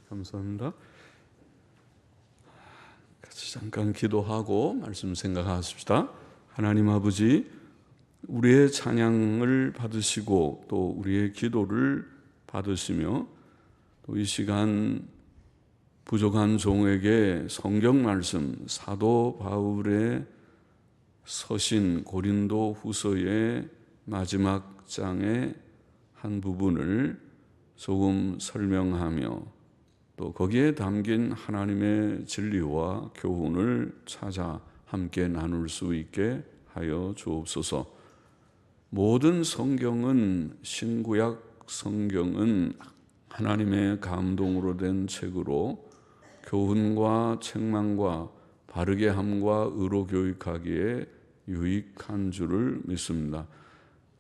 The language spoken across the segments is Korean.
감사합니다. 같이 잠깐 기도하고 말씀 생각하십시다. 하나님 아버지, 우리의 찬양을 받으시고 또 우리의 기도를 받으시며 또 이 시간 부족한 종에게 성경 말씀 사도 바울의 서신 고린도 후서의 마지막 장의 한 부분을 조금 설명하며 또 거기에 담긴 하나님의 진리와 교훈을 찾아 함께 나눌 수 있게 하여 주옵소서. 모든 성경은, 신구약 성경은 하나님의 감동으로 된 책으로 교훈과 책망과 바르게 함과 의로 교육하기에 유익한 줄을 믿습니다.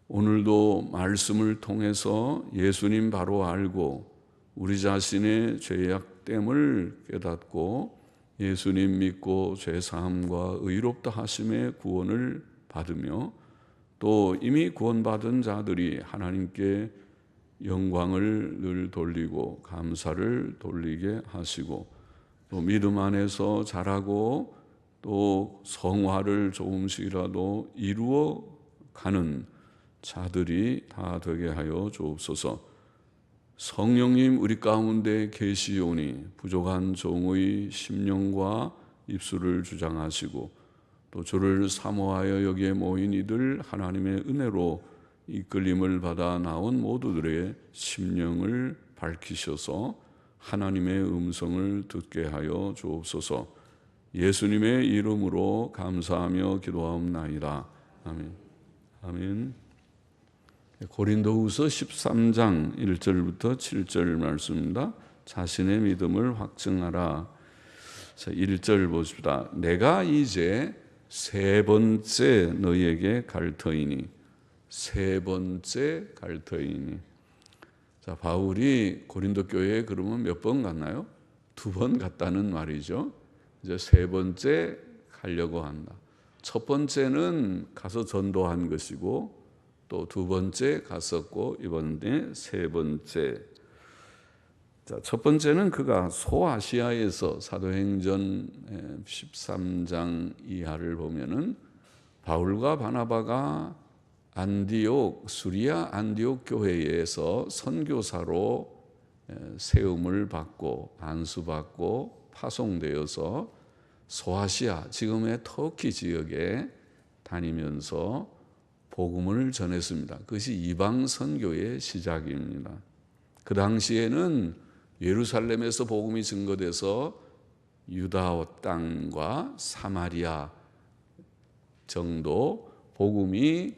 오늘도 말씀을 통해서 예수님 바로 알고 우리 자신의 죄악됨을 깨닫고 예수님 믿고 죄사함과 의롭다 하심의 구원을 받으며 또 이미 구원받은 자들이 하나님께 영광을 늘 돌리고 감사를 돌리게 하시고 또 믿음 안에서 자라고 또 성화를 조금씩이라도 이루어 가는 자들이 다 되게 하여 주옵소서. 성령님 우리 가운데 계시오니 부족한 종의 심령과 입술을 주장하시고 또 주를 사모하여 여기에 모인 이들 하나님의 은혜로 이끌림을 받아 나온 모두들의 심령을 밝히셔서 하나님의 음성을 듣게 하여 주옵소서. 예수님의 이름으로 감사하며 기도하옵나이다. 아멘. 아멘. 고린도후서 13장 1절부터 7절 말씀입니다. 자신의 믿음을 확증하라. 자, 1절 보십시다. 내가 이제 세 번째 너희에게 갈 터이니. 세 번째 갈 터이니. 자, 바울이 고린도 교회에 그러면 몇 번 갔나요? 2번 갔다는 말이죠. 이제 세 번째 가려고 한다. 첫 번째는 가서 전도한 것이고 또 두 번째 갔었고 이번에 세 번째. 자, 첫 번째는 그가 소아시아에서 사도행전 13장 이하를 보면은 바울과 바나바가 수리아 안디옥 교회에서 선교사로 세움을 받고 안수받고 파송되어서 소아시아, 지금의 터키 지역에 다니면서 복음을 전했습니다. 그것이 이방 선교의 시작입니다. 그 당시에는 예루살렘에서 복음이 증거돼서 유다 땅과 사마리아 정도 복음이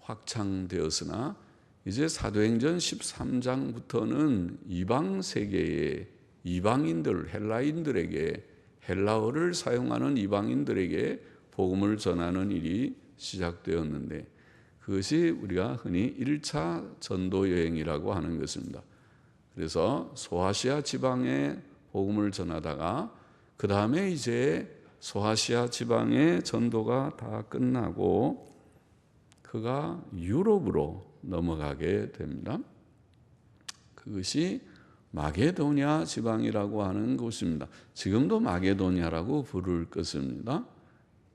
확장되었으나 이제 사도행전 13장부터는 이방 세계의 이방인들, 헬라인들에게 헬라어를 사용하는 이방인들에게 복음을 전하는 일이 시작되었는데 그것이 우리가 흔히 1차 전도 여행이라고 하는 것입니다. 그래서 소아시아 지방에 복음을 전하다가 그 다음에 이제 소아시아 지방의 전도가 다 끝나고 그가 유럽으로 넘어가게 됩니다. 그것이 마게도냐 지방이라고 하는 곳입니다. 지금도 마게도냐라고 부를 것입니다.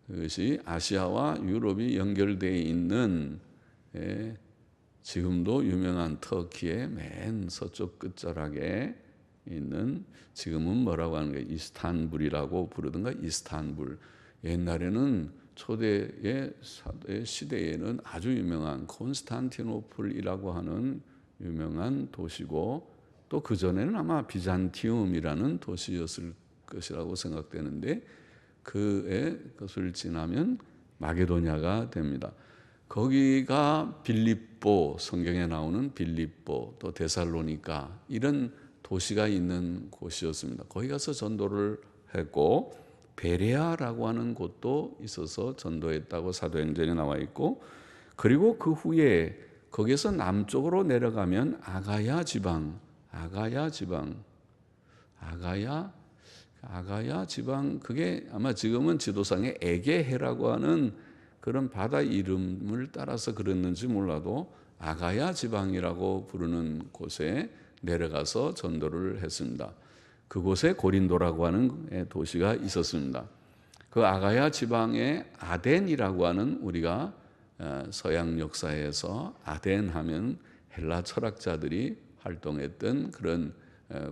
그것이 아시아와 유럽이 연결되어 있는 지금도 유명한 터키의 맨 서쪽 끝자락에 있는 지금은 뭐라고 하는 거예요? 이스탄불이라고 부르던가 이스탄불. 옛날에는 초대의 시대에는 아주 유명한 콘스탄티노플이라고 하는 유명한 도시고 또 그전에는 아마 비잔티움이라는 도시였을 것이라고 생각되는데 그의 것을 지나면 마게도냐가 됩니다. 거기가 빌립보, 성경에 나오는 빌립보, 또 데살로니가 이런 도시가 있는 곳이었습니다. 거기 가서 전도를 했고 베레아라고 하는 곳도 있어서 전도했다고 사도행전에 나와 있고 그리고 그 후에 거기에서 남쪽으로 내려가면 아가야 지방 그게 아마 지금은 지도상에 에게해라고 하는 그런 바다 이름을 따라서 그랬는지 몰라도 아가야 지방이라고 부르는 곳에 내려가서 전도를 했습니다. 그곳에 고린도라고 하는 도시가 있었습니다. 그 아가야 지방의 아덴이라고 하는, 우리가 서양 역사에서 아덴 하면 헬라 철학자들이 활동했던 그런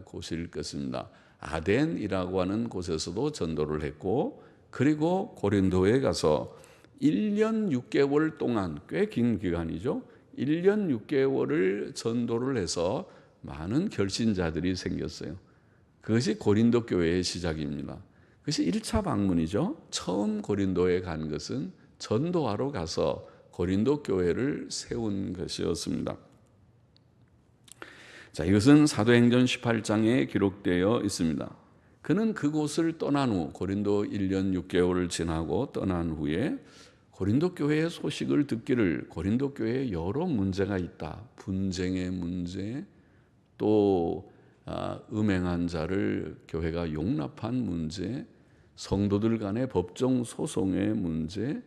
곳일 것입니다. 아덴이라고 하는 곳에서도 전도를 했고, 그리고 고린도에 가서 1년 6개월 동안, 꽤 긴 기간이죠. 1년 6개월을 전도를 해서 많은 결신자들이 생겼어요. 그것이 고린도 교회의 시작입니다. 그것이 1차 방문이죠. 처음 고린도에 간 것은 전도하러 가서 고린도 교회를 세운 것이었습니다. 자, 이것은 사도행전 18장에 기록되어 있습니다. 그는 그곳을 떠난 후, 고린도 1년 6개월을 지나고 떠난 후에 고린도 교회의 소식을 듣기를, 고린도 교회에 여러 문제가 있다. 분쟁의 문제, 또 음행한 자를 교회가 용납한 문제, 성도들 간의 법정 소송의 문제,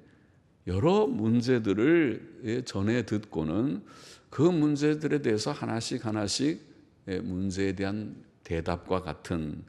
여러 문제들을 전해 듣고는 그 문제들에 대해서 하나씩 문제에 대한 대답과 같은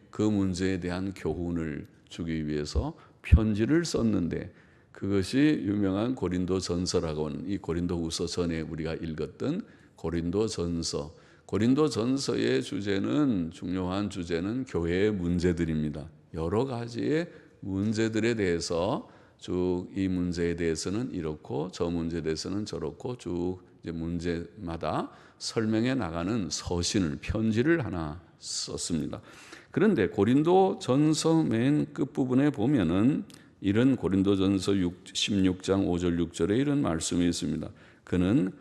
그 문제에 대한 교훈을 주기 위해서 편지를 썼는데, 그것이 유명한 고린도전서라고 하는, 이 고린도후서 전에 우리가 읽었던 고린도전서. 고린도전서의 주제는, 중요한 주제는 교회의 문제들입니다. 여러 가지의 문제들에 대해서 쭉, 이 문제에 대해서는 이렇고 저 문제에 대해서는 저렇고, 쭉 이제 문제마다 설명해 나가는 서신을, 편지를 하나 썼습니다. 그런데 고린도전서 맨 끝부분에 보면은 이런, 고린도전서 16장 5절 6절에 이런 말씀이 있습니다. 그는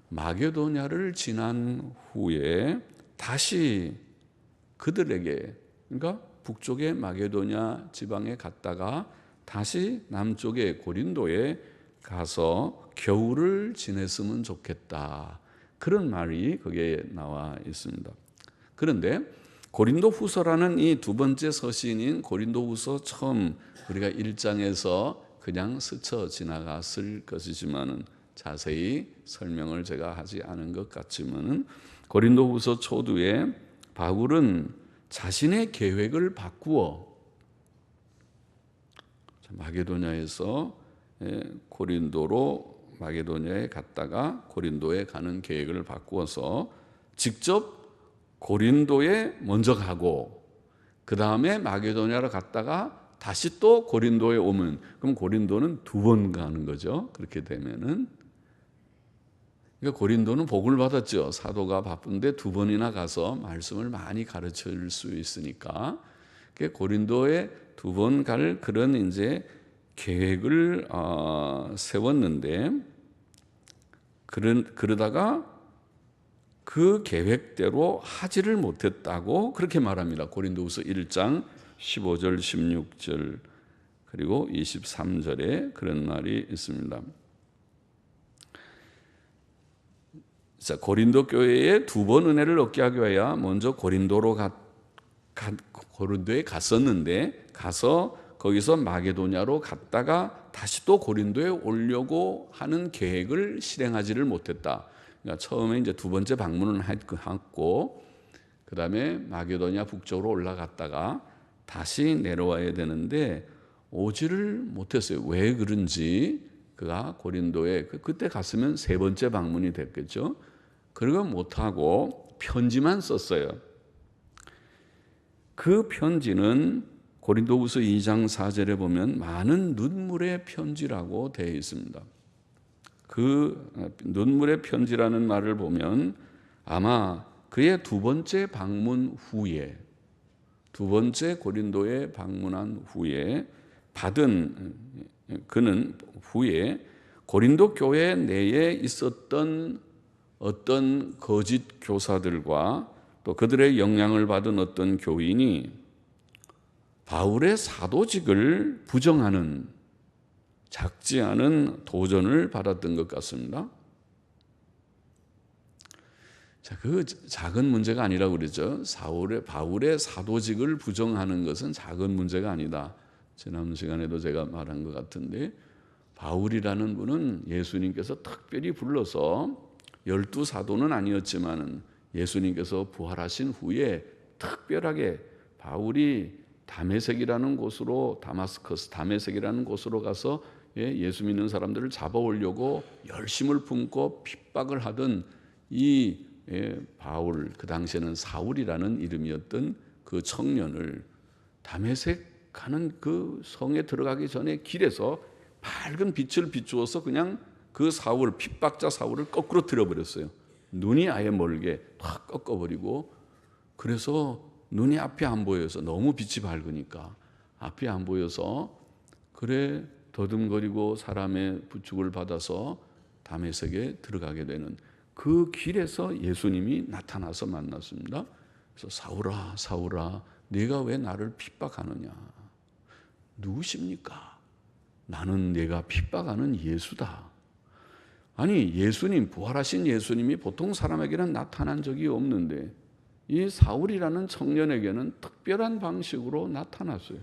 마게도냐를 지난 후에 다시 그들에게, 그러니까 북쪽의 마게도냐 지방에 갔다가 다시 남쪽의 고린도에 가서 겨울을 지냈으면 좋겠다. 그런 말이 거기에 나와 있습니다. 그런데 고린도 후서라는 이 두 번째 서신인 고린도 후서, 처음 우리가 1장에서 그냥 스쳐 지나갔을 것이지만은, 자세히 설명을 제가 하지 않은 것 같지만은, 고린도 후서 초두에 바울은 자신의 계획을 바꾸어 마게도냐에서 고린도로, 마게도냐에 갔다가 고린도에 가는 계획을 바꾸어서 직접 고린도에 먼저 가고, 그 다음에 마게도냐로 갔다가 다시 또 고린도에 오면, 그럼 고린도는 2번 가는 거죠. 그렇게 되면은, 그러니까 고린도는 복을 받았죠. 사도가 바쁜데 2번이나 가서 말씀을 많이 가르쳐 줄 수 있으니까. 고린도에 2번 갈 그런 이제 계획을 세웠는데, 그러다가 그 계획대로 하지를 못했다고 그렇게 말합니다. 고린도후서 1장 15절 16절 그리고 23절에 그런 말이 있습니다. 자, 고린도 교회에 2번 은혜를 얻게 하기 위하여 먼저 고린도에 갔었는데, 가서 거기서 마게도냐로 갔다가 다시 또 고린도에 오려고 하는 계획을 실행하지를 못했다. 그러니까 처음에 이제 2번째 방문을 했고, 그 다음에 마게도냐 북쪽으로 올라갔다가 다시 내려와야 되는데 오지를 못했어요. 왜 그런지, 그가 고린도에 그때 갔으면 3번째 방문이 됐겠죠. 그러고 못하고 편지만 썼어요. 그 편지는 고린도후서 2장 4절에 보면 많은 눈물의 편지라고 되어 있습니다. 그 눈물의 편지라는 말을 보면 아마 그의 2번째 방문 후에, 2번째 고린도에 방문한 후에 받은, 그는 후에 고린도 교회 내에 있었던 어떤 거짓 교사들과 또 그들의 영향을 받은 어떤 교인이 바울의 사도직을 부정하는, 작지 않은 도전을 받았던 것 같습니다. 자, 그 작은 문제가 아니라고 그러죠. 바울의 사도직을 부정하는 것은 작은 문제가 아니다. 지난 시간에도 제가 말한 것 같은데, 바울이라는 분은 예수님께서 특별히 불러서 12사도는 아니었지만 예수님께서 부활하신 후에 특별하게 바울이 다메섹이라는 곳으로, 다마스커스 다메섹이라는 곳으로 가서 예수 믿는 사람들을 잡아오려고 열심을 품고 핍박을 하던 이 바울, 그 당시에는 사울이라는 이름이었던 그 청년을 다메섹 가는 그 성에 들어가기 전에 길에서 밝은 빛을 비추어서 그냥 그 사울, 핍박자 사울을 거꾸로 들어버렸어요. 눈이 아예 멀게 확 꺾어버리고, 그래서 눈이 앞이 안 보여서, 너무 빛이 밝으니까 앞이 안 보여서, 그래 더듬거리고 사람의 부축을 받아서 다메섹에 들어가게 되는 그 길에서 예수님이 나타나서 만났습니다. 그래서 사울아 사울아 네가 왜 나를 핍박하느냐. 누구십니까? 나는 네가 핍박하는 예수다. 아니, 예수님, 부활하신 예수님이 보통 사람에게는 나타난 적이 없는데 이 사울이라는 청년에게는 특별한 방식으로 나타났어요.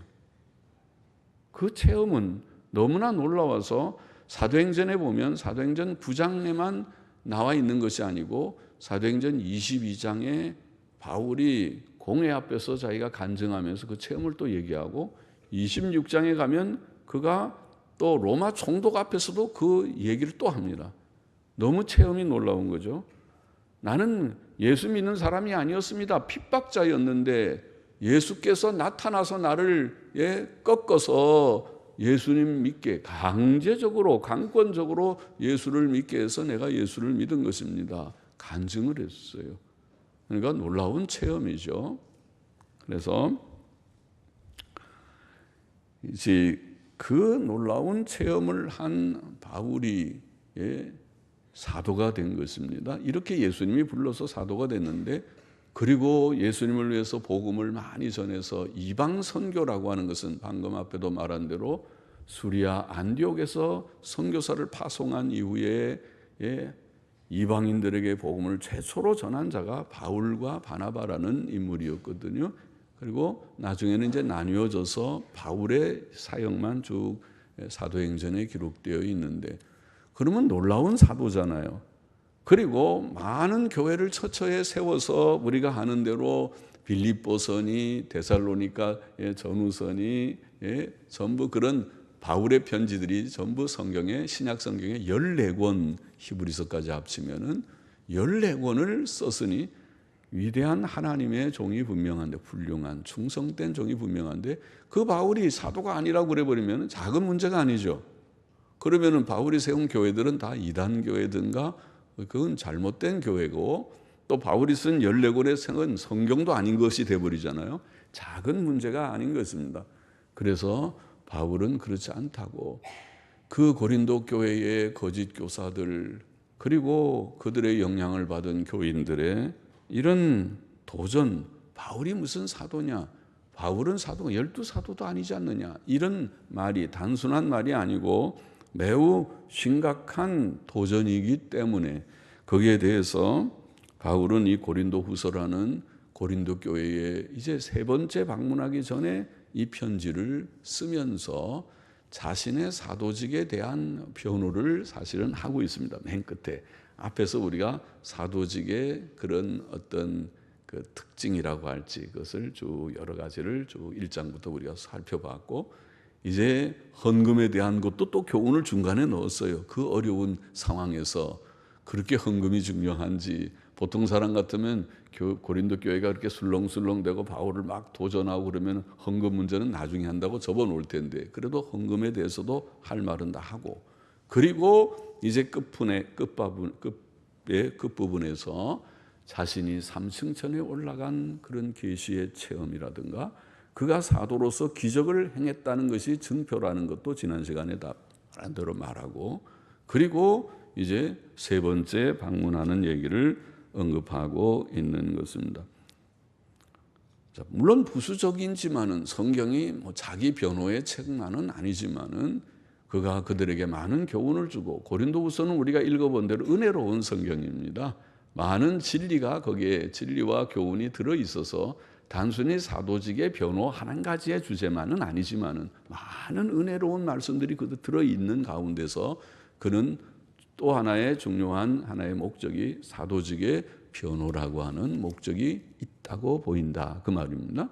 그 체험은 너무나 놀라워서 사도행전에 보면 사도행전 9장에만 나와 있는 것이 아니고 사도행전 22장에 바울이 공회 앞에서 자기가 간증하면서 그 체험을 또 얘기하고, 26장에 가면 그가 또 로마 총독 앞에서도 그 얘기를 또 합니다. 너무 체험이 놀라운 거죠. 나는 예수 믿는 사람이 아니었습니다. 핍박자였는데 예수께서 나타나서 나를 꺾어서 예수님 믿게, 강제적으로 강권적으로 예수를 믿게 해서 내가 예수를 믿은 것입니다. 간증을 했어요. 그러니까 놀라운 체험이죠. 그래서 이제 그 놀라운 체험을 한 바울이 사도가 된 것입니다. 이렇게 예수님이 불러서 사도가 됐는데, 그리고 예수님을 위해서 복음을 많이 전해서 이방 선교라고 하는 것은 방금 앞에도 말한 대로 수리아 안디옥에서 선교사를 파송한 이후에 이방인들에게 복음을 최초로 전한 자가 바울과 바나바라는 인물이었거든요. 그리고 나중에는 이제 나뉘어져서 바울의 사역만 쭉 사도행전에 기록되어 있는데, 그러면 놀라운 사도잖아요. 그리고 많은 교회를 처처에 세워서 우리가 하는 대로 빌립보서니 데살로니가 전후서니 전부 그런 바울의 편지들이 전부 성경에, 신약 성경에 14권, 히브리서까지 합치면은 14권을 썼으니 위대한 하나님의 종이 분명한데, 훌륭한 충성된 종이 분명한데, 그 바울이 사도가 아니라고 그래버리면 작은 문제가 아니죠. 그러면은 바울이 세운 교회들은 다 이단 교회든가 그건 잘못된 교회고, 또 바울이 쓴 14권의 생은 성경도 아닌 것이 돼버리잖아요. 작은 문제가 아닌 것입니다. 그래서 바울은 그렇지 않다고, 그 고린도 교회의 거짓 교사들, 그리고 그들의 영향을 받은 교인들의 이런 도전, 바울이 무슨 사도냐, 바울은 사도가 12사도도 아니지 않느냐, 이런 말이 단순한 말이 아니고 매우 심각한 도전이기 때문에 거기에 대해서 바울은 이 고린도 후서라는 고린도 교회에 이제 3번째 방문하기 전에 이 편지를 쓰면서 자신의 사도직에 대한 변호를 사실은 하고 있습니다. 맨 끝에. 앞에서 우리가 사도직의 그런 어떤 그 특징이라고 할지 그것을 쭉 여러 가지를 쭉 1장부터 우리가 살펴봤고, 이제 헌금에 대한 것도 또 교훈을 중간에 넣었어요. 그 어려운 상황에서 그렇게 헌금이 중요한지, 보통 사람 같으면 고린도 교회가 그렇게 술렁술렁대고 바울을 막 도전하고 그러면 헌금 문제는 나중에 한다고 접어놓을 텐데, 그래도 헌금에 대해서도 할 말은 다 하고, 그리고 이제 끝부분에서 자신이 3층천에 올라간 그런 계시의 체험이라든가 그가 사도로서 기적을 행했다는 것이 증표라는 것도 지난 시간에 다 말한 대로 말하고, 그리고 이제 3번째 방문하는 얘기를 언급하고 있는 것입니다. 자, 물론 부수적이지만은 성경이 자기 변호의 책만은 아니지만은 그가 그들에게 많은 교훈을 주고, 고린도후서는 우리가 읽어본 대로 은혜로운 성경입니다. 많은 진리가 거기에, 진리와 교훈이 들어 있어서 단순히 사도직의 변호 한 가지의 주제만은 아니지만은 많은 은혜로운 말씀들이 들어 있는 가운데서 그는 또 하나의 중요한 하나의 목적이 사도직의 변호라고 하는 목적이 있다고 보인다, 그 말입니다.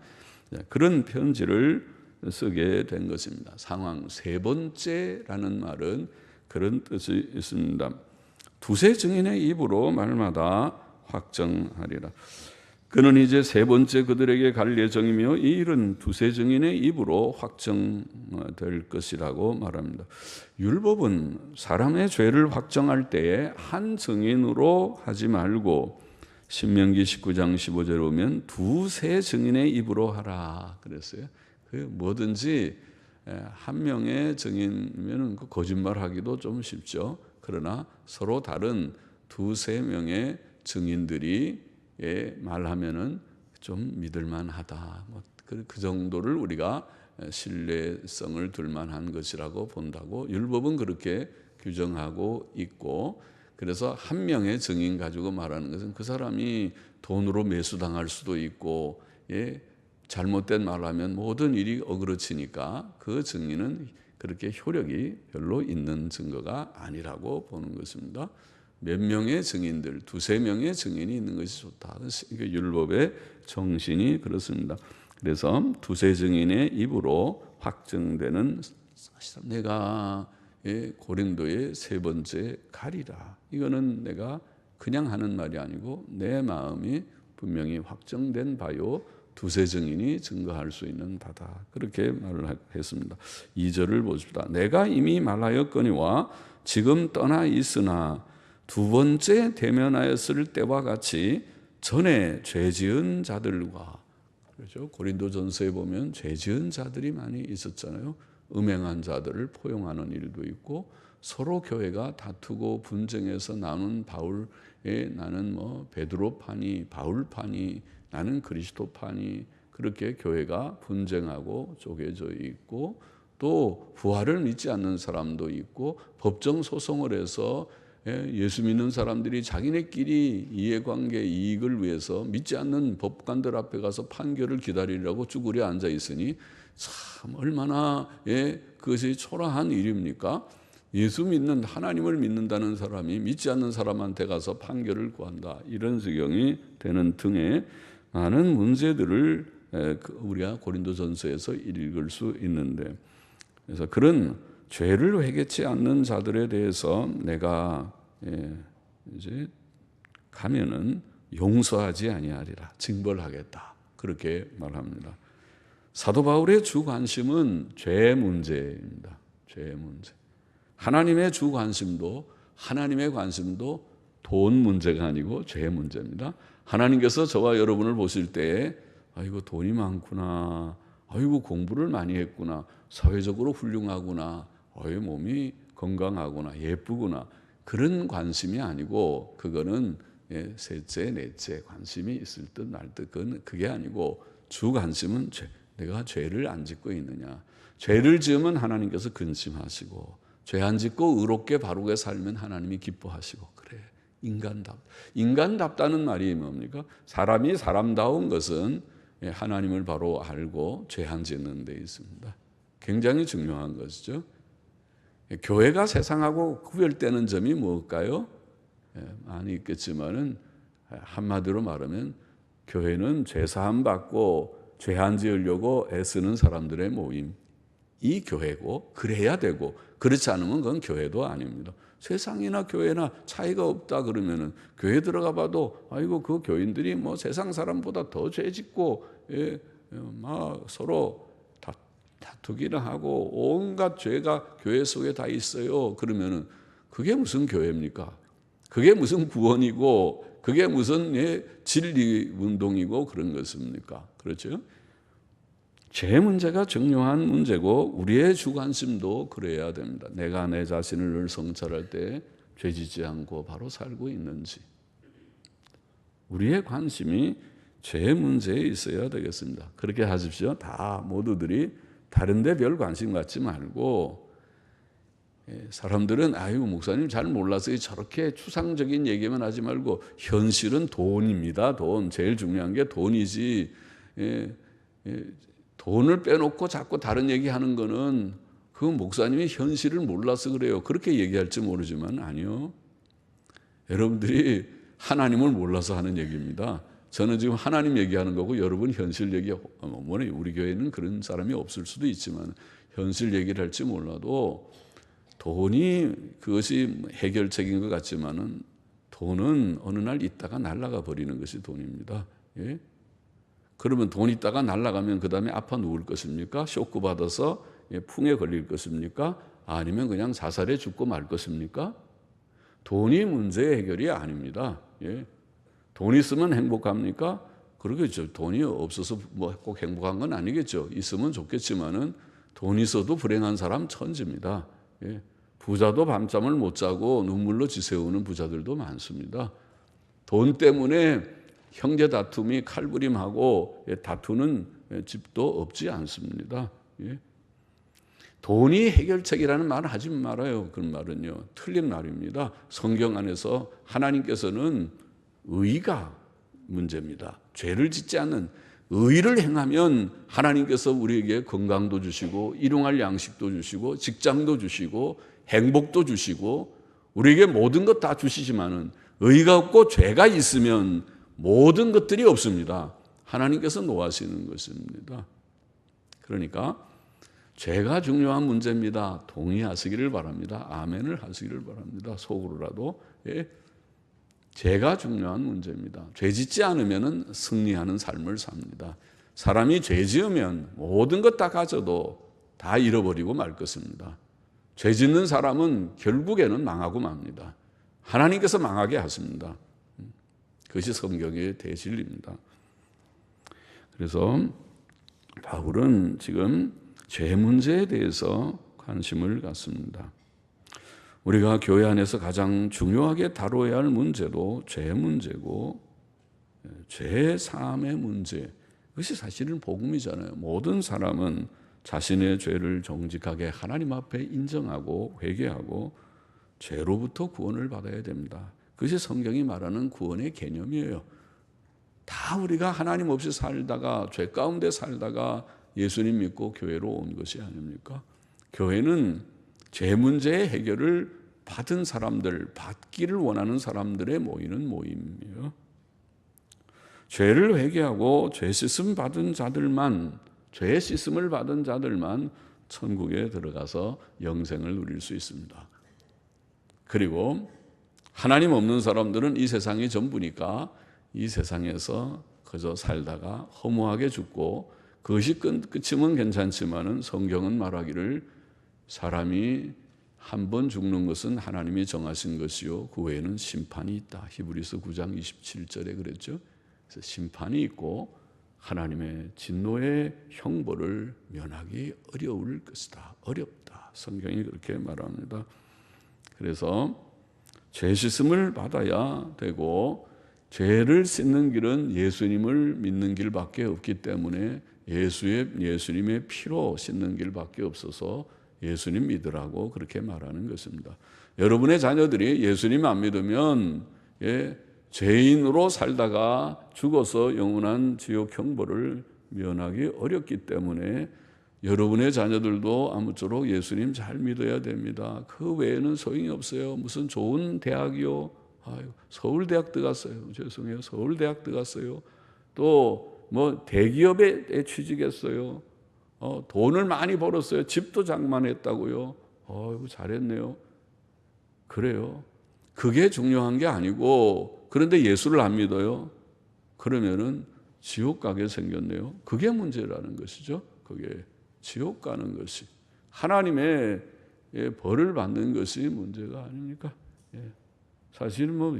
그런 편지를 쓰게 된 것입니다. 상황 세 번째라는 말은 그런 뜻이 있습니다. 두세 증인의 입으로 말마다 확정하리라. 그는 이제 세 번째 그들에게 갈 예정이며 이 일은 두세 증인의 입으로 확정될 것이라고 말합니다. 율법은 사람의 죄를 확정할 때에 한 증인으로 하지 말고 신명기 19장 15절에 보면 두세 증인의 입으로 하라 그랬어요. 뭐든지 한 명의 증인이면 거짓말하기도 좀 쉽죠. 그러나 서로 다른 두세 명의 증인들이 말하면은 좀 믿을만하다. 그 정도를 우리가 신뢰성을 둘만한 것이라고 본다고 율법은 그렇게 규정하고 있고, 그래서 한 명의 증인 가지고 말하는 것은 그 사람이 돈으로 매수당할 수도 있고, 잘못된 말하면 모든 일이 어그러지니까 그 증인은 그렇게 효력이 별로 있는 증거가 아니라고 보는 것입니다. 몇 명의 증인들, 두세 명의 증인이 있는 것이 좋다. 율법의 정신이 그렇습니다. 그래서 두세 증인의 입으로 확정되는, 내가 고린도의 세 번째 가리라. 이거는 내가 그냥 하는 말이 아니고 내 마음이 분명히 확정된 바요, 두세 증인이 증거할 수 있는 바다. 그렇게 말을 했습니다. 2절을 보십시다. 내가 이미 말하였거니와 지금 떠나 있으나 두 번째 대면하였을 때와 같이 전에 죄지은 자들과, 그렇죠? 고린도전서에 보면 죄지은 자들이 많이 있었잖아요. 음행한 자들을 포용하는 일도 있고, 서로 교회가 다투고 분쟁해서 나눈 나는 베드로파니, 바울파니, 나는 그리스도파니, 그렇게 교회가 분쟁하고 쪼개져 있고, 또 부활을 믿지 않는 사람도 있고, 법정 소송을 해서 예수 믿는 사람들이 자기네끼리 이해관계 이익을 위해서 믿지 않는 법관들 앞에 가서 판결을 기다리려고 쭈그려 앉아 있으니 참 얼마나 그것이 초라한 일입니까? 예수 믿는, 하나님을 믿는다는 사람이 믿지 않는 사람한테 가서 판결을 구한다, 이런 지경이 되는 등의 많은 문제들을 우리가 고린도전서에서 읽을 수 있는데, 그래서 그런 죄를 회개치 않는 자들에 대해서 내가 이제 가면은 용서하지 아니하리라, 징벌하겠다, 그렇게 말합니다. 사도 바울의 주 관심은 죄 문제입니다. 죄 문제. 하나님의 주 관심도, 하나님의 관심도 돈 문제가 아니고 죄 문제입니다. 하나님께서 저와 여러분을 보실 때에 아이고 돈이 많구나, 아이고 공부를 많이 했구나, 사회적으로 훌륭하구나, 몸이 건강하구나, 예쁘구나, 그런 관심이 아니고, 그거는 셋째, 넷째 관심이 있을 듯 말 듯, 그게 아니고 주 관심은 내가 죄를 안 짓고 있느냐. 죄를 지으면 하나님께서 근심하시고, 죄 안 짓고 의롭게 바르게 살면 하나님이 기뻐하시고, 그래. 인간답다는 말이 뭡니까? 사람이 사람다운 것은 하나님을 바로 알고 죄 안 짓는 데 있습니다. 굉장히 중요한 것이죠. 교회가 세상하고 구별되는 점이 뭘까요? 많이 있겠지만은 한마디로 말하면 교회는 죄사함 받고 죄 안 지으려고 애쓰는 사람들의 모임, 이 교회고, 그래야 되고, 그렇지 않으면 그건 교회도 아닙니다. 세상이나 교회나 차이가 없다 그러면은 교회 들어가 봐도 아이고 그 교인들이 세상 사람보다 더 죄짓고 막 서로 다투기를 하고 온갖 죄가 교회 속에 다 있어요. 그러면은 그게 무슨 교회입니까? 그게 무슨 구원이고, 그게 무슨 진리 운동이고 그런 것입니까? 그렇죠? 죄 문제가 중요한 문제고, 우리의 주관심도 그래야 됩니다. 내가 내 자신을 늘 성찰할 때 죄짓지 않고 바로 살고 있는지, 우리의 관심이 죄 문제에 있어야 되겠습니다. 그렇게 하십시오. 다 모두들이 다른데 별 관심 갖지 말고, 사람들은 아유 목사님 잘 몰라서 저렇게 추상적인 얘기만 하지 말고, 현실은 돈입니다. 돈. 제일 중요한 게 돈이지. 돈을 빼놓고 자꾸 다른 얘기하는 거는 그 목사님이 현실을 몰라서 그래요. 그렇게 얘기할지 모르지만 아니요. 여러분들이 하나님을 몰라서 하는 얘기입니다. 저는 지금 하나님 얘기하는 거고 여러분 현실 얘기, 우리 교회는 그런 사람이 없을 수도 있지만 현실 얘기를 할지 몰라도 돈이 그것이 해결책인 것 같지만은 돈은 어느 날 있다가 날아가 버리는 것이 돈입니다. 예? 그러면 돈 있다가 날아가면 그 다음에 아파 누울 것입니까? 쇼크 받아서 풍에 걸릴 것입니까? 아니면 그냥 자살해 죽고 말 것입니까? 돈이 문제의 해결이 아닙니다. 예? 돈 있으면 행복합니까? 그러겠죠. 돈이 없어서 뭐 꼭 행복한 건 아니겠죠. 있으면 좋겠지만은 돈 있어도 불행한 사람 천지입니다. 예? 부자도 밤잠을 못 자고 눈물로 지새우는 부자들도 많습니다. 돈 때문에 형제 다툼이 칼부림하고 다투는 집도 없지 않습니다. 예? 돈이 해결책이라는 말을 하지 말아요. 그런 말은요. 틀린 말입니다. 성경 안에서 하나님께서는 의가 문제입니다. 죄를 짓지 않는 의를 행하면 하나님께서 우리에게 건강도 주시고 일용할 양식도 주시고 직장도 주시고 행복도 주시고 우리에게 모든 것 다 주시지만은 의가 없고 죄가 있으면 모든 것들이 없습니다. 하나님께서 노하시는 것입니다. 그러니까 죄가 중요한 문제입니다. 동의하시기를 바랍니다. 아멘을 하시기를 바랍니다. 속으로라도. 예. 죄가 중요한 문제입니다. 죄 짓지 않으면 승리하는 삶을 삽니다. 사람이 죄 지으면 모든 것 다 가져도 다 잃어버리고 말 것입니다. 죄 짓는 사람은 결국에는 망하고 맙니다. 하나님께서 망하게 하십니다. 그것이 성경의 대진리입니다. 그래서 바울은 지금 죄 문제에 대해서 관심을 갖습니다. 우리가 교회 안에서 가장 중요하게 다뤄야 할 문제도 죄 문제고 죄 사함의 문제, 그것이 사실은 복음이잖아요. 모든 사람은 자신의 죄를 정직하게 하나님 앞에 인정하고 회개하고 죄로부터 구원을 받아야 됩니다. 그것이 성경이 말하는 구원의 개념이에요. 다 우리가 하나님 없이 살다가 죄 가운데 살다가 예수님 믿고 교회로 온 것이 아닙니까? 교회는 죄 문제의 해결을 받은 사람들, 받기를 원하는 사람들의 모이는 모임이에요. 죄를 회개하고 죄 씻음 받은 자들만, 죄 씻음을 받은 자들만 천국에 들어가서 영생을 누릴 수 있습니다. 그리고 하나님 없는 사람들은 이 세상이 전부니까 이 세상에서 그저 살다가 허무하게 죽고 그것이 끝이면 괜찮지만은 성경은 말하기를 사람이 한 번 죽는 것은 하나님이 정하신 것이요 그 외에는 심판이 있다. 히브리서 9장 27절에 그랬죠. 그래서 심판이 있고 하나님의 진노의 형벌을 면하기 어려울 것이다. 어렵다. 성경이 그렇게 말합니다. 그래서 죄 씻음을 받아야 되고 죄를 씻는 길은 예수님을 믿는 길밖에 없기 때문에 예수님의 피로 씻는 길밖에 없어서 예수님 믿으라고 그렇게 말하는 것입니다. 여러분의 자녀들이 예수님 안 믿으면 죄인으로 살다가 죽어서 영원한 지옥 형벌을 면하기 어렵기 때문에 여러분의 자녀들도 아무쪼록 예수님 잘 믿어야 됩니다. 그 외에는 소용이 없어요. 무슨 좋은 대학이요. 서울대학 들어갔어요. 죄송해요. 서울대학 들어갔어요. 또 뭐 대기업에 취직했어요. 돈을 많이 벌었어요. 집도 장만했다고요. 잘했네요. 그래요. 그게 중요한 게 아니고 그런데 예수를 안 믿어요. 그러면은 지옥 가게 생겼네요. 그게 문제라는 것이죠. 그게 지옥 가는 것이 하나님의 벌을 받는 것이 문제가 아닙니까? 사실 뭐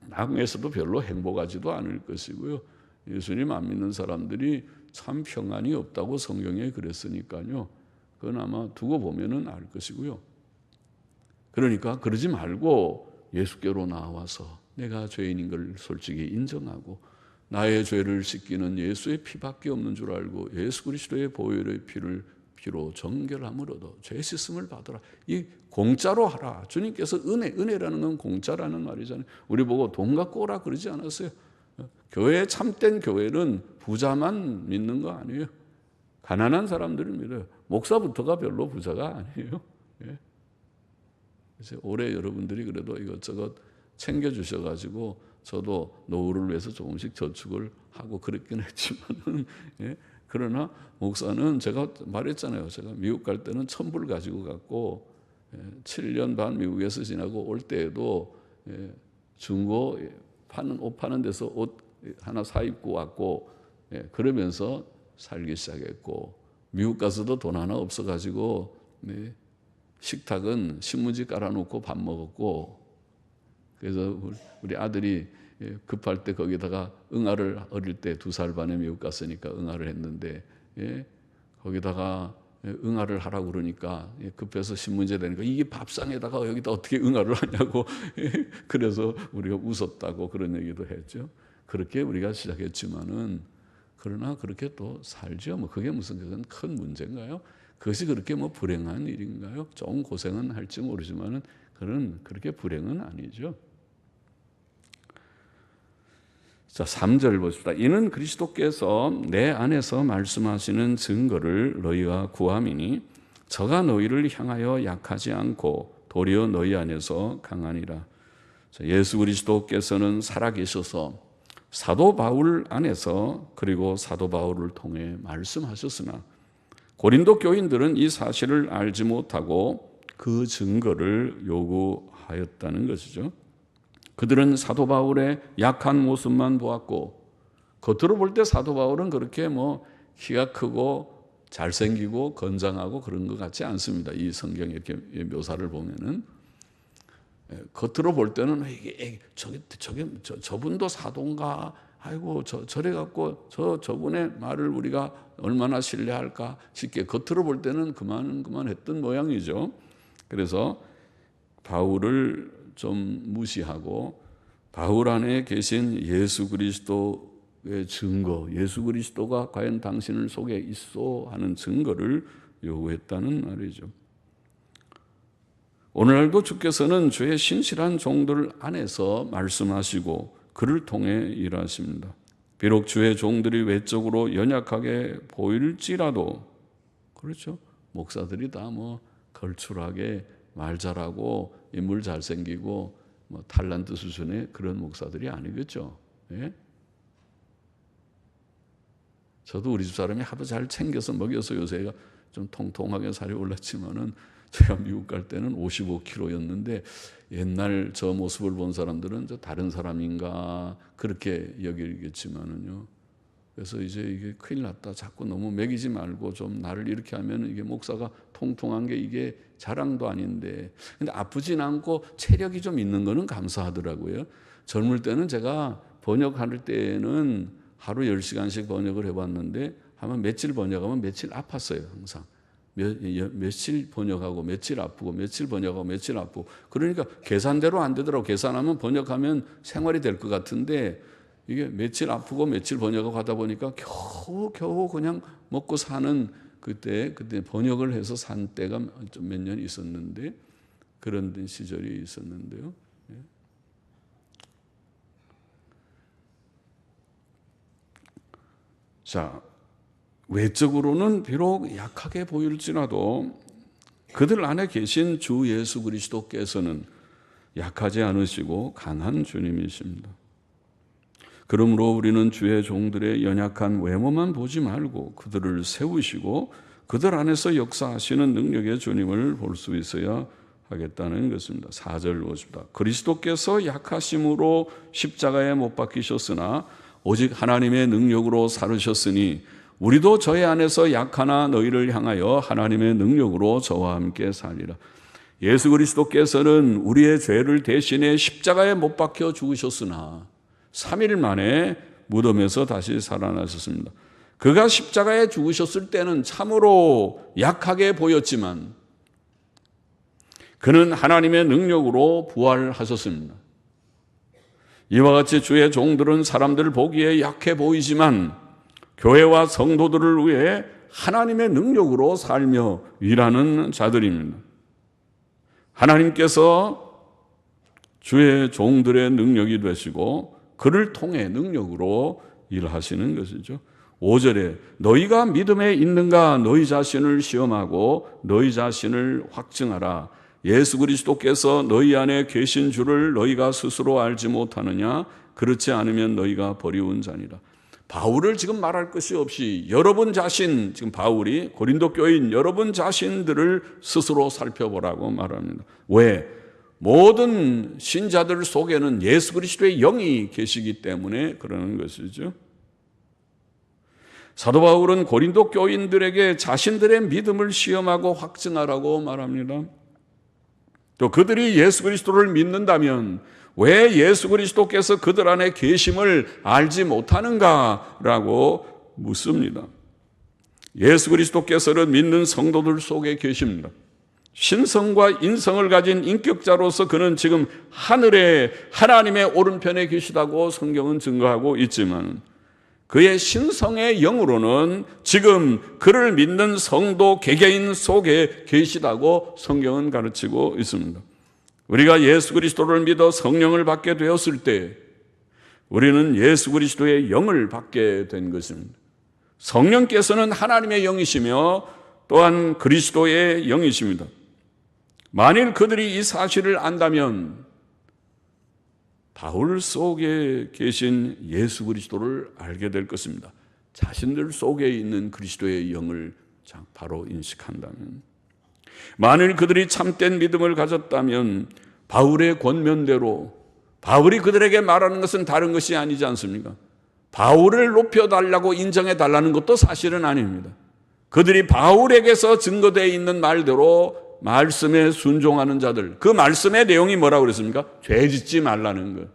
나중에서도 별로 행복하지도 않을 것이고요. 예수님 안 믿는 사람들이 참 평안이 없다고 성경에 그랬으니까요. 그건 아마 두고 보면은 알 것이고요. 그러니까 그러지 말고 예수께로 나와서 내가 죄인인 걸 솔직히 인정하고 나의 죄를 씻기는 예수의 피밖에 없는 줄 알고 예수 그리스도의 보혈의 피로 정결함을 얻어 죄 씻음을 받으라. 이 공짜로 하라. 주님께서 은혜라는 건 공짜라는 말이잖아요. 우리 보고 돈 갖고 오라 그러지 않았어요. 교회 참된 교회는 부자만 믿는 거 아니에요. 가난한 사람들을 믿어요. 목사부터가 별로 부자가 아니에요. 그래서 올해 여러분들이 그래도 이것저것 챙겨주셔가지고 저도 노후를 위해서 조금씩 저축을 하고 그랬긴 했지만은 예? 그러나 목사는 제가 말했잖아요. 제가 미국 갈 때는 1,000불 가지고 갔고 7년 반 미국에서 지나고 올 때에도 중고 옷 파는 데서 옷 하나 사 입고 왔고 그러면서 살기 시작했고 미국 가서도 돈 하나 없어가지고 식탁은 신문지 깔아놓고 밥 먹었고 그래서 우리 아들이 급할 때 거기다가 응아를 어릴 때 2살 반에 미국 갔으니까 응아를 했는데 거기다가 응아를 하라고 그러니까 급해서 신문지에 대니까 이게 밥상에다가 여기다 어떻게 응아를 하냐고 그래서 우리가 웃었다고 그런 얘기도 했죠. 그렇게 우리가 시작했지만은 그러나 그렇게 또 살죠. 뭐 그게 무슨 큰 문제인가요? 그것이 그렇게 뭐 불행한 일인가요? 좀 고생은 할지 모르지만은 그렇게 불행은 아니죠. 자, 3절 보십시다. 이는 그리스도께서 내 안에서 말씀하시는 증거를 너희가 구함이니 저가 너희를 향하여 약하지 않고 도리어 너희 안에서 강하니라. 자, 예수 그리스도께서는 살아계셔서 사도 바울 안에서 그리고 사도 바울을 통해 말씀하셨으나 고린도 교인들은 이 사실을 알지 못하고 그 증거를 요구하였다는 것이죠. 그들은 사도 바울의 약한 모습만 보았고 겉으로 볼 때 사도 바울은 그렇게 뭐 키가 크고 잘생기고 건장하고 그런 것 같지 않습니다. 이 성경 이렇게 묘사를 보면은 겉으로 볼 때는 이게 저분도 사도인가? 아이고 저래 갖고 저분의 말을 우리가 얼마나 신뢰할까 싶게 겉으로 볼 때는 그만했던 모양이죠. 그래서 바울을 좀 무시하고 바울 안에 계신 예수 그리스도의 증거, 예수 그리스도가 과연 당신을 속에 있어 하는 증거를 요구했다는 말이죠. 오늘날도 주께서는 주의 신실한 종들 안에서 말씀하시고 그를 통해 일하십니다. 비록 주의 종들이 외적으로 연약하게 보일지라도 그렇죠. 목사들이 다 뭐 걸출하게 말 잘하고 인물 잘생기고 뭐 탤런트 수준의 그런 목사들이 아니겠죠. 예? 저도 우리 집 사람이 하도 잘 챙겨서 먹여서 요새가 좀 통통하게 살이 올랐지만은 제가 미국 갈 때는 55kg였는데 옛날 저 모습을 본 사람들은 저 다른 사람인가 그렇게 여기겠지만은요. 그래서 이제 이게 큰일 났다. 자꾸 너무 먹이지 말고 좀 나를 이렇게 하면 이게 목사가 통통한 게 이게 자랑도 아닌데. 근데 아프진 않고 체력이 좀 있는 거는 감사하더라고요. 젊을 때는 제가 번역할 때는 하루 10시간씩 번역을 해봤는데 하면 며칠 번역하면 며칠 아팠어요. 항상. 며칠 번역하고 며칠 아프고 며칠 번역하고 며칠 아프고 그러니까 계산대로 안 되더라고. 계산하면 번역하면 생활이 될 것 같은데 이게 며칠 아프고 며칠 번역하고 하다 보니까 겨우 그냥 먹고 사는 그때 번역을 해서 산 때가 몇 년 있었는데 그런 시절이 있었는데요. 자, 외적으로는 비록 약하게 보일지라도 그들 안에 계신 주 예수 그리스도께서는 약하지 않으시고 강한 주님이십니다. 그러므로 우리는 주의 종들의 연약한 외모만 보지 말고 그들을 세우시고 그들 안에서 역사하시는 능력의 주님을 볼 수 있어야 하겠다는 것입니다. 4절 보십니다. 그리스도께서 약하심으로 십자가에 못 박히셨으나 오직 하나님의 능력으로 살으셨으니 우리도 저의 안에서 약하나 너희를 향하여 하나님의 능력으로 저와 함께 살리라. 예수 그리스도께서는 우리의 죄를 대신해 십자가에 못 박혀 죽으셨으나 3일 만에 무덤에서 다시 살아나셨습니다. 그가 십자가에 죽으셨을 때는 참으로 약하게 보였지만 그는 하나님의 능력으로 부활하셨습니다. 이와 같이 주의 종들은 사람들 보기에 약해 보이지만 교회와 성도들을 위해 하나님의 능력으로 살며 일하는 자들입니다. 하나님께서 주의 종들의 능력이 되시고 그를 통해 능력으로 일하시는 것이죠. 5절에 너희가 믿음에 있는가 너희 자신을 시험하고 너희 자신을 확증하라. 예수 그리스도께서 너희 안에 계신 줄을 너희가 스스로 알지 못하느냐? 그렇지 않으면 너희가 버리운 자니라. 바울을 지금 말할 것이 없이 여러분 자신, 지금 바울이 고린도 교인 여러분 자신들을 스스로 살펴보라고 말합니다. 왜? 모든 신자들 속에는 예수 그리스도의 영이 계시기 때문에 그러는 것이죠. 사도 바울은 고린도 교인들에게 자신들의 믿음을 시험하고 확증하라고 말합니다. 또 그들이 예수 그리스도를 믿는다면 왜 예수 그리스도께서 그들 안에 계심을 알지 못하는가라고 묻습니다. 예수 그리스도께서는 믿는 성도들 속에 계십니다. 신성과 인성을 가진 인격자로서 그는 지금 하늘에 하나님의 오른편에 계시다고 성경은 증거하고 있지만 그의 신성의 영으로는 지금 그를 믿는 성도 개개인 속에 계시다고 성경은 가르치고 있습니다. 우리가 예수 그리스도를 믿어 성령을 받게 되었을 때 우리는 예수 그리스도의 영을 받게 된 것입니다. 성령께서는 하나님의 영이시며 또한 그리스도의 영이십니다. 만일 그들이 이 사실을 안다면 바울 속에 계신 예수 그리스도를 알게 될 것입니다. 자신들 속에 있는 그리스도의 영을 바로 인식한다면, 만일 그들이 참된 믿음을 가졌다면 바울의 권면대로, 바울이 그들에게 말하는 것은 다른 것이 아니지 않습니까? 바울을 높여달라고 인정해달라는 것도 사실은 아닙니다. 그들이 바울에게서 증거되어 있는 말대로 말씀에 순종하는 자들, 그 말씀의 내용이 뭐라고 그랬습니까? 죄 짓지 말라는 것.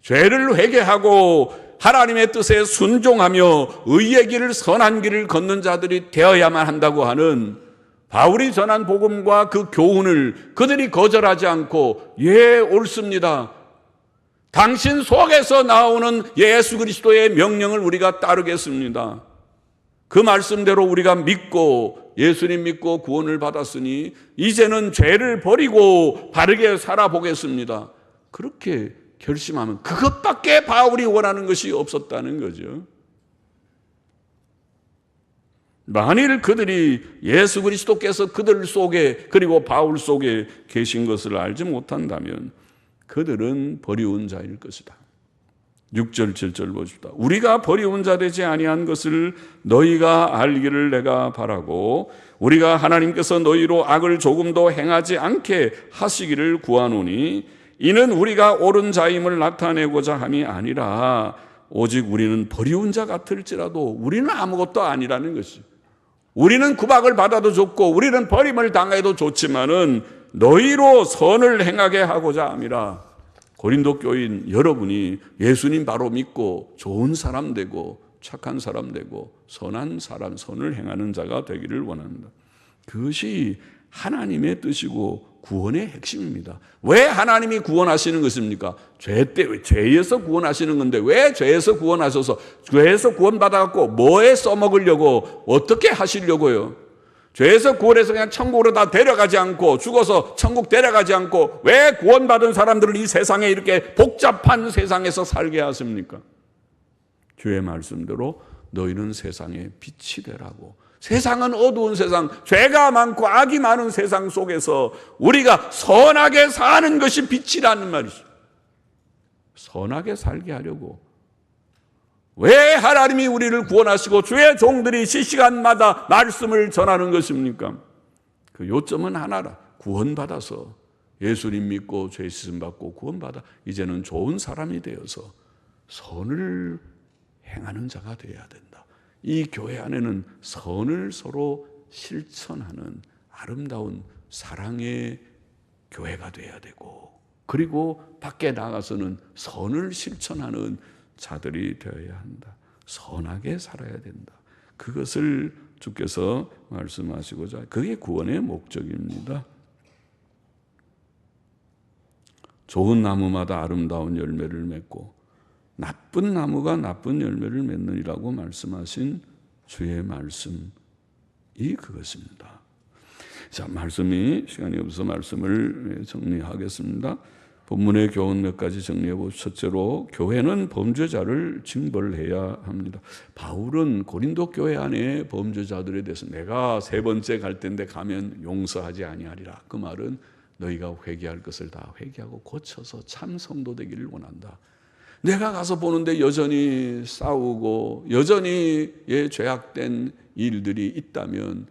죄를 회개하고 하나님의 뜻에 순종하며 의의 길을, 선한 길을 걷는 자들이 되어야만 한다고 하는 바울이 전한 복음과 그 교훈을 그들이 거절하지 않고, 예, 옳습니다, 당신 속에서 나오는 예수 그리스도의 명령을 우리가 따르겠습니다, 그 말씀대로 우리가 믿고 예수님 믿고 구원을 받았으니 이제는 죄를 버리고 바르게 살아보겠습니다, 그렇게 결심하면 그것밖에 바울이 원하는 것이 없었다는 거죠. 만일 그들이 예수 그리스도께서 그들 속에, 그리고 바울 속에 계신 것을 알지 못한다면 그들은 버리운 자일 것이다. 6절 7절 보십시다. 우리가 버리운 자 되지 아니한 것을 너희가 알기를 내가 바라고 우리가 하나님께서 너희로 악을 조금도 행하지 않게 하시기를 구하노니 이는 우리가 옳은 자임을 나타내고자 함이 아니라 오직 우리는 버리운 자 같을지라도 우리는 아무것도 아니라는 것이죠. 우리는 구박을 받아도 좋고 우리는 버림을 당해도 좋지만은 너희로 선을 행하게 하고자 함이라. 고린도 교인 여러분이 예수님 바로 믿고 좋은 사람 되고 착한 사람 되고 선한 사람, 선을 행하는 자가 되기를 원합니다. 그것이 하나님의 뜻이고 구원의 핵심입니다. 왜 하나님이 구원하시는 것입니까? 죄에서 구원하시는 건데 왜 죄에서 구원하셔서 죄에서 구원받아갖고 뭐에 써먹으려고 어떻게 하시려고요? 죄에서 구원해서 그냥 천국으로 다 데려가지 않고 죽어서 천국 데려가지 않고 왜 구원받은 사람들을 이 세상에 이렇게 복잡한 세상에서 살게 하십니까? 주의 말씀대로 너희는 세상의 빛이 되라고. 세상은 어두운 세상, 죄가 많고 악이 많은 세상 속에서 우리가 선하게 사는 것이 빛이라는 말이죠. 선하게 살게 하려고. 왜 하나님이 우리를 구원하시고 주의 종들이 시시간마다 말씀을 전하는 것입니까? 그 요점은 하나라. 구원받아서 예수님 믿고 죄 씻음 받고 구원받아 이제는 좋은 사람이 되어서 선을 행하는 자가 되어야 된다. 이 교회 안에는 선을 서로 실천하는 아름다운 사랑의 교회가 되어야 되고, 그리고 밖에 나가서는 선을 실천하는 자들이 되어야 한다. 선하게 살아야 된다. 그것을 주께서 말씀하시고자, 그게 구원의 목적입니다. 좋은 나무마다 아름다운 열매를 맺고 나쁜 나무가 나쁜 열매를 맺느니라고 말씀하신 주의 말씀이 그것입니다. 자, 말씀이 시간이 없어서 말씀을 정리하겠습니다. 본문의 교훈 몇 가지 정리해 보시죠. 첫째로 교회는 범죄자를 징벌해야 합니다. 바울은 고린도 교회 안에 범죄자들에 대해서 내가 세 번째 갈 텐데 가면 용서하지 아니하리라. 그 말은 너희가 회개할 것을 다 회개하고 고쳐서 참 성도 되기를 원한다. 내가 가서 보는데 여전히 싸우고 여전히 죄악된 일들이 있다면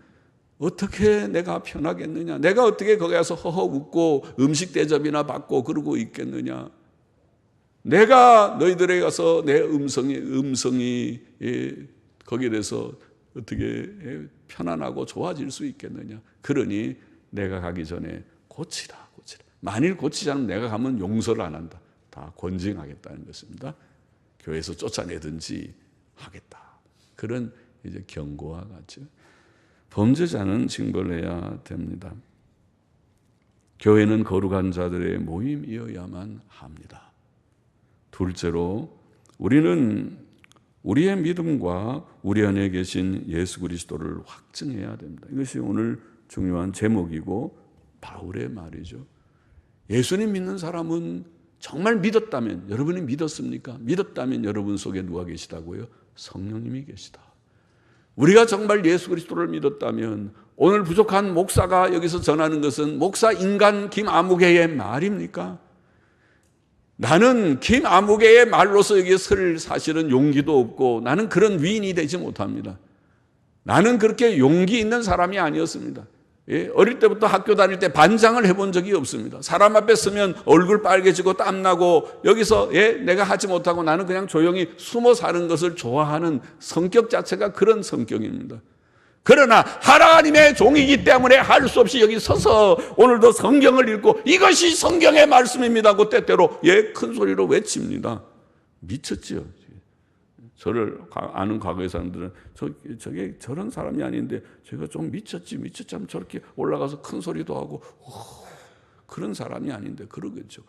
어떻게 내가 편하겠느냐? 내가 어떻게 거기 가서 허허 웃고 음식 대접이나 받고 그러고 있겠느냐? 내가 너희들에게 가서 내 음성이 거기에 대해서 어떻게 편안하고 좋아질 수 있겠느냐? 그러니 내가 가기 전에 고치라. 만일 고치지 않으면 내가 가면 용서를 안 한다. 다 권징하겠다는 것입니다. 교회에서 쫓아내든지 하겠다. 그런 이제 경고와 같죠. 범죄자는 징벌해야 됩니다. 교회는 거룩한 자들의 모임이어야만 합니다. 둘째로 우리는 우리의 믿음과 우리 안에 계신 예수 그리스도를 확증해야 됩니다. 이것이 오늘 중요한 제목이고 바울의 말이죠. 예수님 믿는 사람은 정말 믿었다면, 여러분이 믿었습니까? 믿었다면 여러분 속에 누가 계시다고요? 성령님이 계시다. 우리가 정말 예수 그리스도를 믿었다면 오늘 부족한 목사가 여기서 전하는 것은 목사 인간 김아무개의 말입니까? 나는 김아무개의 말로서 여기에 설 사실은 용기도 없고 나는 그런 위인이 되지 못합니다. 나는 그렇게 용기 있는 사람이 아니었습니다. 어릴 때부터 학교 다닐 때 반장을 해본 적이 없습니다. 사람 앞에 서면 얼굴 빨개지고 땀나고 여기서 내가 하지 못하고 나는 그냥 조용히 숨어 사는 것을 좋아하는 성격 자체가 그런 성격입니다. 그러나 하나님의 종이기 때문에 할 수 없이 여기 서서 오늘도 성경을 읽고 이것이 성경의 말씀입니다고 때때로 큰 소리로 외칩니다. 미쳤죠. 저를 아는 과거의 사람들은 저게 저런 사람이 아닌데 제가 좀 미쳤지 하면 저렇게 올라가서 큰 소리도 하고 그런 사람이 아닌데 그러겠죠.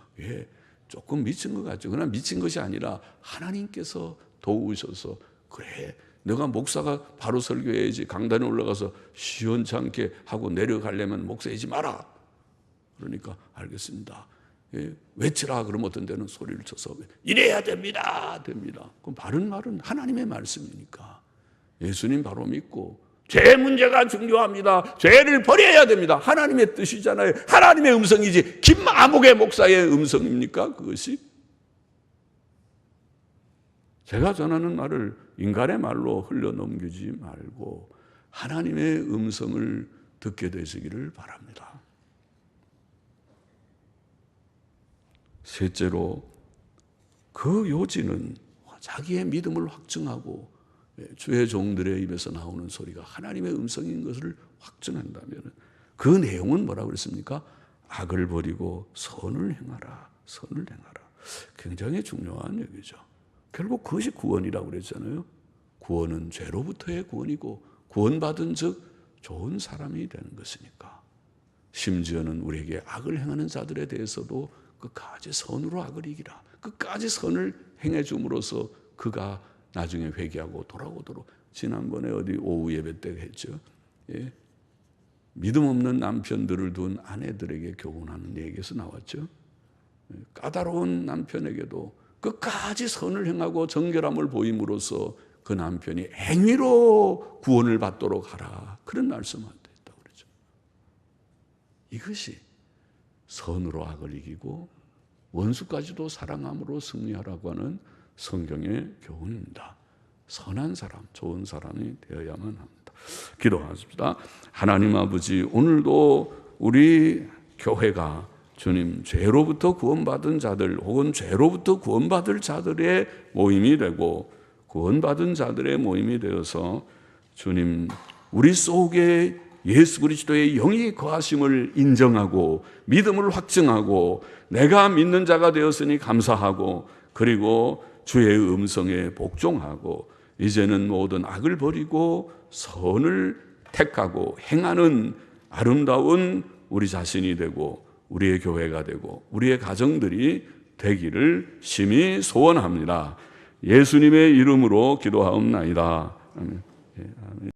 조금 미친 것 같죠. 그러나 미친 것이 아니라 하나님께서 도우셔서 그래 내가 목사가 바로 설교해야지 강단에 올라가서 시원찮게 하고 내려가려면 목사이지 마라. 그러니까 알겠습니다. 외치라 그러면 어떤 데는 소리를 쳐서 이래야 됩니다. 그럼 바른 말은 하나님의 말씀이니까 예수님 바로 믿고 죄 문제가 중요합니다. 죄를 버려야 됩니다. 하나님의 뜻이잖아요. 하나님의 음성이지 김아무개 목사의 음성입니까? 그것이? 제가 전하는 말을 인간의 말로 흘려넘기지 말고 하나님의 음성을 듣게 되시기를 바랍니다. 셋째로 그 요지는 자기의 믿음을 확증하고 주의 종들의 입에서 나오는 소리가 하나님의 음성인 것을 확증한다면 그 내용은 뭐라고 그랬습니까? 악을 버리고 선을 행하라. 굉장히 중요한 얘기죠. 결국 그것이 구원이라고 그랬잖아요. 구원은 죄로부터의 구원이고 구원받은 즉 좋은 사람이 되는 것이니까. 심지어는 우리에게 악을 행하는 자들에 대해서도 끝까지 선으로 악을 이기라. 끝까지 선을 행해 줌으로써 그가 나중에 회개하고 돌아오도록. 지난번에 어디 오후 예배 때 했죠. 믿음 없는 남편들을 둔 아내들에게 교훈하는 얘기에서 나왔죠. 까다로운 남편에게도 끝까지 선을 행하고 정결함을 보임으로써 그 남편이 행위로 구원을 받도록 하라. 그런 말씀을 했다고 그러죠. 이것이 선으로 악을 이기고 원수까지도 사랑함으로 승리하라고 하는 성경의 교훈입니다. 선한 사람, 좋은 사람이 되어야만 합니다. 기도하십시다. 하나님 아버지, 오늘도 우리 교회가 주님 죄로부터 구원받은 자들 혹은 죄로부터 구원받을 자들의 모임이 되고 구원받은 자들의 모임이 되어서 주님 우리 속에 예수 그리스도의 영이 거하심을 인정하고 믿음을 확증하고 내가 믿는 자가 되었으니 감사하고 그리고 주의 음성에 복종하고 이제는 모든 악을 버리고 선을 택하고 행하는 아름다운 우리 자신이 되고 우리의 교회가 되고 우리의 가정들이 되기를 심히 소원합니다. 예수님의 이름으로 기도하옵나이다. 아멘.